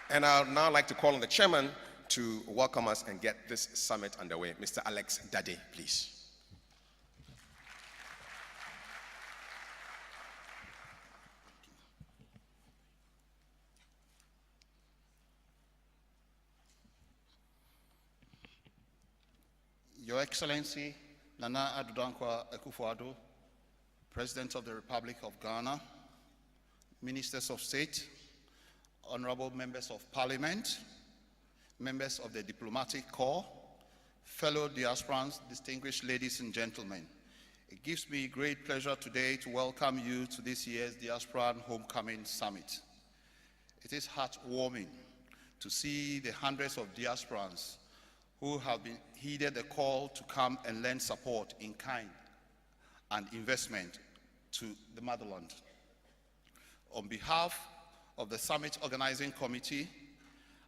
And I would now like to call on the chairman to welcome us and get this summit underway. Mr. Alex Dadey, please. Your Excellency, Nana Addo Dankwa Akufo-Addo, President of the Republic of Ghana, Ministers of State, Honorable Members of Parliament, members of the Diplomatic Corps, fellow diasporans, distinguished ladies and gentlemen. It gives me great pleasure today to welcome you to this year's Diaspora Homecoming Summit. It is heartwarming to see the hundreds of diasporans who have heeded the call to come and lend support in kind and investment to the motherland. On behalf of the Summit Organizing Committee,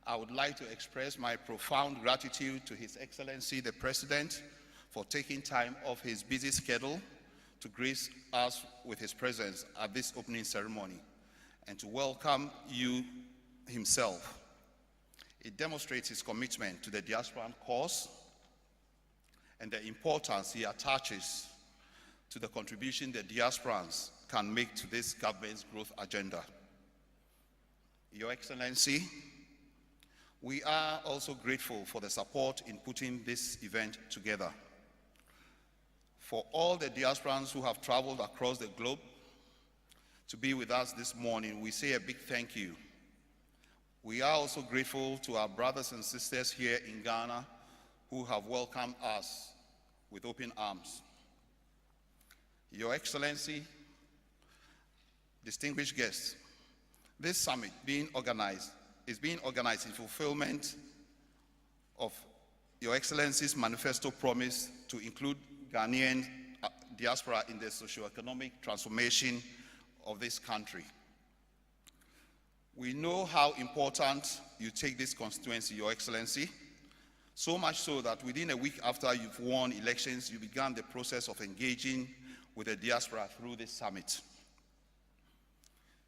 I would like to express my profound gratitude to His Excellency the President for taking time off his busy schedule to grace us with his presence at this opening ceremony and to welcome you himself. It demonstrates his commitment to the diasporan cause and the importance he attaches to the contribution the diasporans can make to this government's growth agenda. Your Excellency, we are also grateful for the support in putting this event together. For all the diasporans who have traveled across the globe to be with us this morning, we say a big thank you. We are also grateful to our brothers and sisters here in Ghana who have welcomed us with open arms. Your Excellency, distinguished guests, this summit is being organized in fulfillment of Your Excellency's manifesto promise to include Ghanaian diaspora in the socio-economic transformation of this country. We know how important you take this constituency, Your Excellency, so much so that within a week after you've won elections, you began the process of engaging with the diaspora through this summit.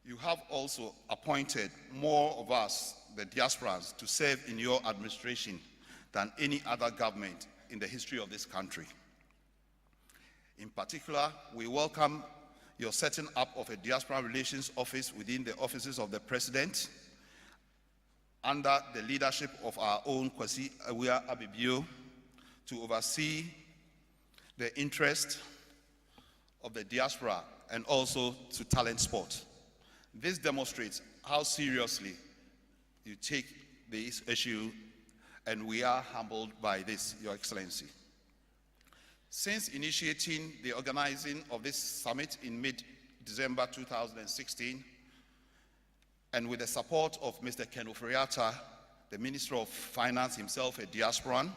You have also appointed more of us, the diasporans, to serve in your administration than any other government in the history of this country. In particular, we welcome your setting up of a Diaspora Relations Office within the offices of the President under the leadership of our own Kwasi Awia Abibio to oversee the interest of the diaspora and also to talent sport. This demonstrates how seriously you take this issue, and we are humbled by this, Your Excellency. Since initiating the organizing of this summit in mid-December 2016, and with the support of Mr. Ken Ofori-Atta, the Minister of Finance himself, a diasporan,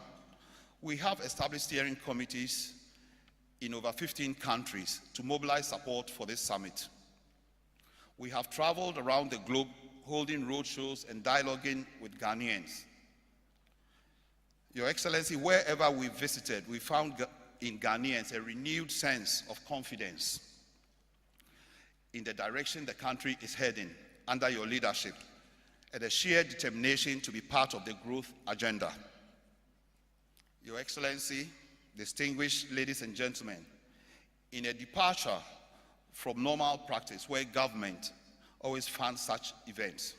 we have established steering committees in over 15 countries to mobilize support for this summit. We have traveled around the globe holding roadshows and dialoguing with Ghanaians. Your Excellency, wherever we visited, we found in Ghanaians a renewed sense of confidence in the direction the country is heading under your leadership and a shared determination to be part of the growth agenda. Your Excellency, distinguished ladies and gentlemen, in a departure from normal practice where government always funds such events,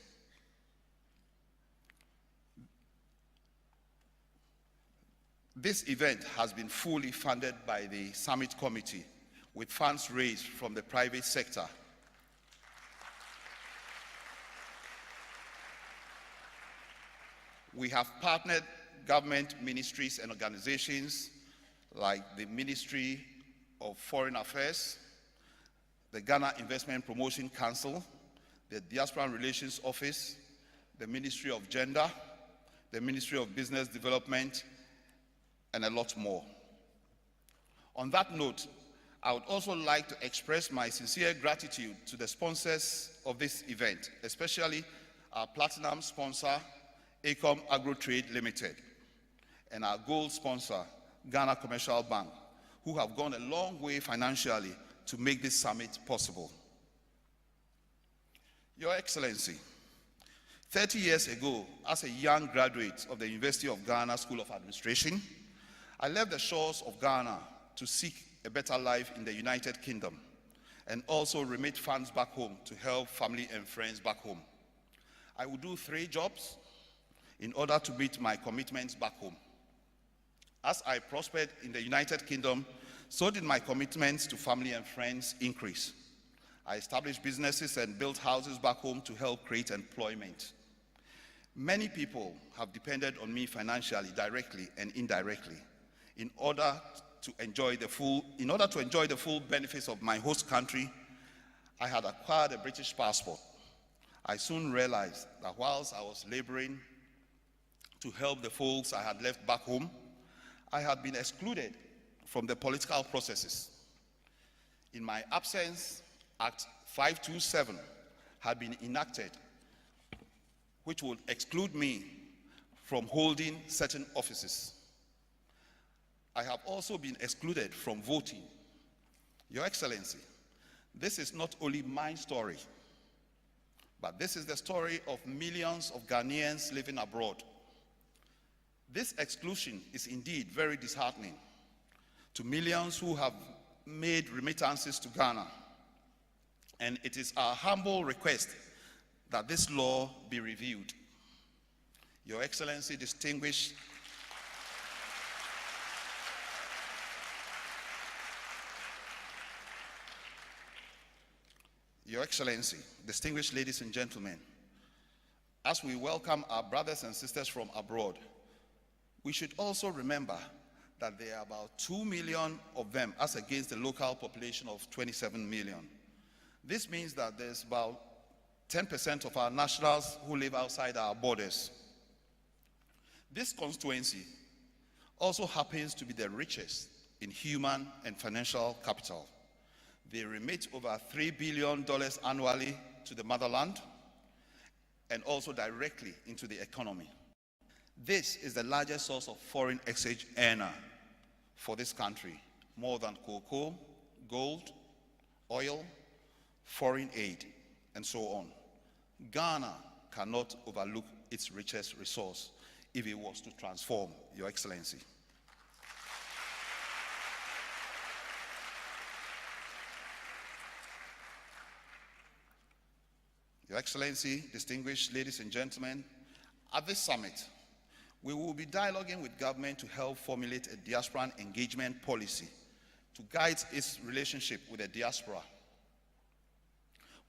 this event has been fully funded by the Summit Committee with funds raised from the private sector. We have partnered government ministries and organizations like the Ministry of Foreign Affairs, the Ghana Investment Promotion Council, the Diaspora Relations Office, the Ministry of Gender, the Ministry of Business Development, and a lot more. On that note, I would also like to express my sincere gratitude to the sponsors of this event, especially our platinum sponsor, ACOM Agro Trade Limited, and our gold sponsor, Ghana Commercial Bank, who have gone a long way financially to make this summit possible. Your Excellency, 30 years ago, as a young graduate of the University of Ghana School of Administration, I left the shores of Ghana to seek a better life in the United Kingdom and also remit funds back home to help family and friends back home. I would do 3 jobs in order to meet my commitments back home. As I prospered in the United Kingdom, so did my commitments to family and friends increase. I established businesses and built houses back home to help create employment. Many people have depended on me financially, directly and indirectly, in order to enjoy the full benefits of my host country. I had acquired a British passport. I soon realized that whilst I was laboring to help the folks I had left back home, I had been excluded from the political processes. In my absence, Act 527 had been enacted, which would exclude me from holding certain offices. I have also been excluded from voting. Your Excellency, this is not only my story, but this is the story of millions of Ghanaians living abroad. This exclusion is indeed very disheartening to millions who have made remittances to Ghana. And it is our humble request that this law be reviewed. Your Excellency, distinguished ladies and gentlemen, as we welcome our brothers and sisters from abroad, we should also remember that there are about 2 million of them as against the local population of 27 million. This means that there's about 10% of our nationals who live outside our borders. This constituency also happens to be the richest in human and financial capital. They remit over $3 billion annually to the motherland and also directly into the economy. This is the largest source of foreign exchange earner for this country, more than cocoa, gold, oil, foreign aid, and so on. Ghana cannot overlook its richest resource if it was to transform, Your Excellency. Your Excellency, distinguished ladies and gentlemen, at this summit, we will be dialoguing with government to help formulate a diaspora engagement policy to guide its relationship with the diaspora.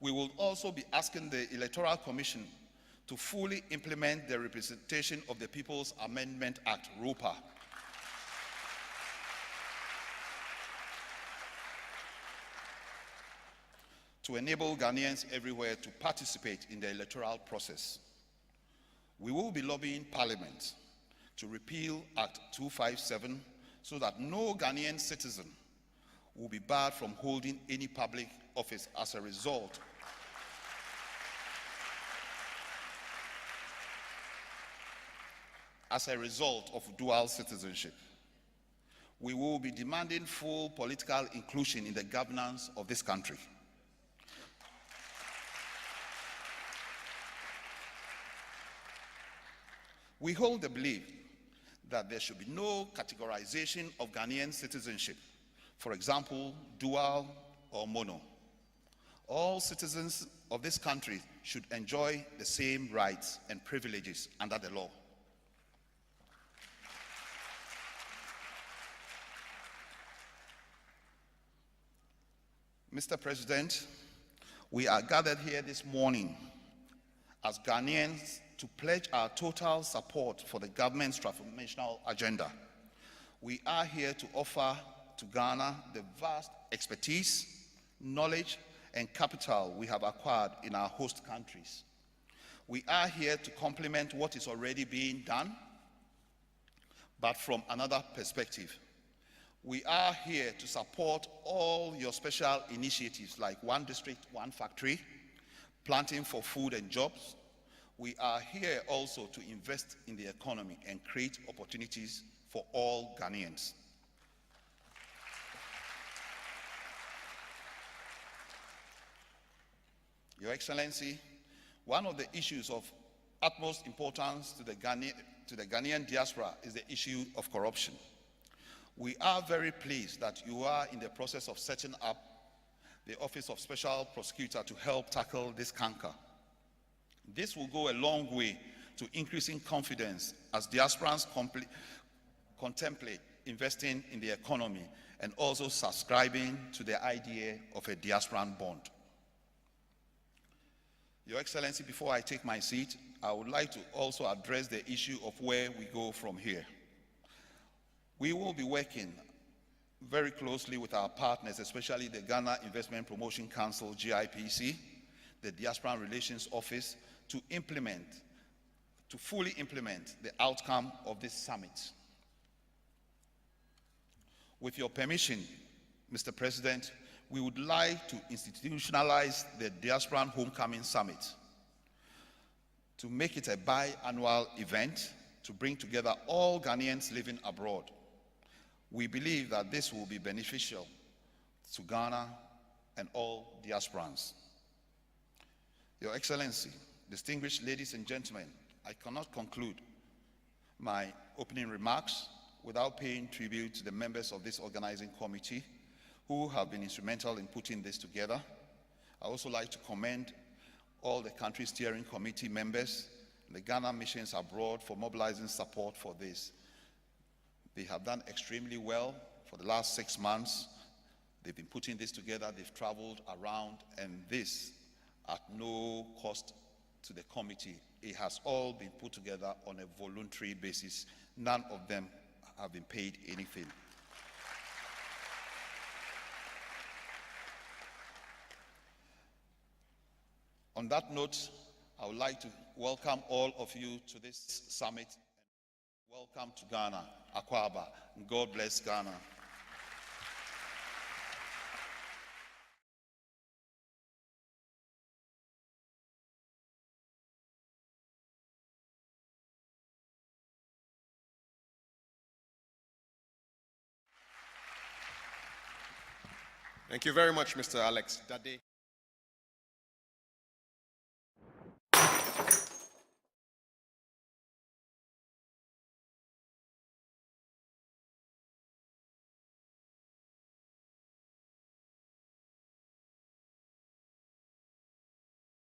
We will also be asking the Electoral Commission to fully implement the Representation of the People's Amendment Act, ROPA. To enable Ghanaians everywhere to participate in the electoral process. We will be lobbying Parliament to repeal Act 257 so that no Ghanaian citizen will be barred from holding any public office as a result of dual citizenship. We will be demanding full political inclusion in the governance of this country. We hold the belief that there should be no categorization of Ghanaian citizenship, for example, dual or mono. All citizens of this country should enjoy the same rights and privileges under the law. Mr. President, we are gathered here this morning as Ghanaians to pledge our total support for the government's transformational agenda. We are here to offer to Ghana the vast expertise, knowledge, and capital we have acquired in our host countries. We are here to complement what is already being done, but from another perspective. We are here to support all your special initiatives like One District, One Factory, Planting for Food and Jobs. We are here also to invest in the economy and create opportunities for all Ghanaians. Your Excellency, one of the issues of utmost importance to the Ghanaian diaspora is the issue of corruption. We are very pleased that you are in the process of setting up the Office of Special Prosecutor to help tackle this canker. This will go a long way to increasing confidence as diasporans contemplate investing in the economy and also subscribing to the idea of a diasporan bond. Your Excellency, before I take my seat, I would like to also address the issue of where we go from here. We will be working very closely with our partners, especially the Ghana Investment Promotion Council, GIPC, the Diaspora Relations Office, to fully implement the outcome of this summit. With your permission, Mr. President, we would like to institutionalize the Diasporan Homecoming Summit, to make it a biannual event to bring together all Ghanaians living abroad. We believe that this will be beneficial to Ghana and all diasporans. Your Excellency, distinguished ladies and gentlemen, I cannot conclude my opening remarks without paying tribute to the members of this organizing committee who have been instrumental in putting this together. I also like to commend all the country steering committee members, the Ghana missions abroad for mobilizing support for this. They have done extremely well for the last 6 months. They've been putting this together, they've traveled around, and this at no cost to the committee. It has all been put together on a voluntary basis. None of them have been paid anything. On that note, I would like to welcome all of you to this summit. Welcome to Ghana, Akwaba, and God bless Ghana. Thank you very much, Mr. Alex Dadey.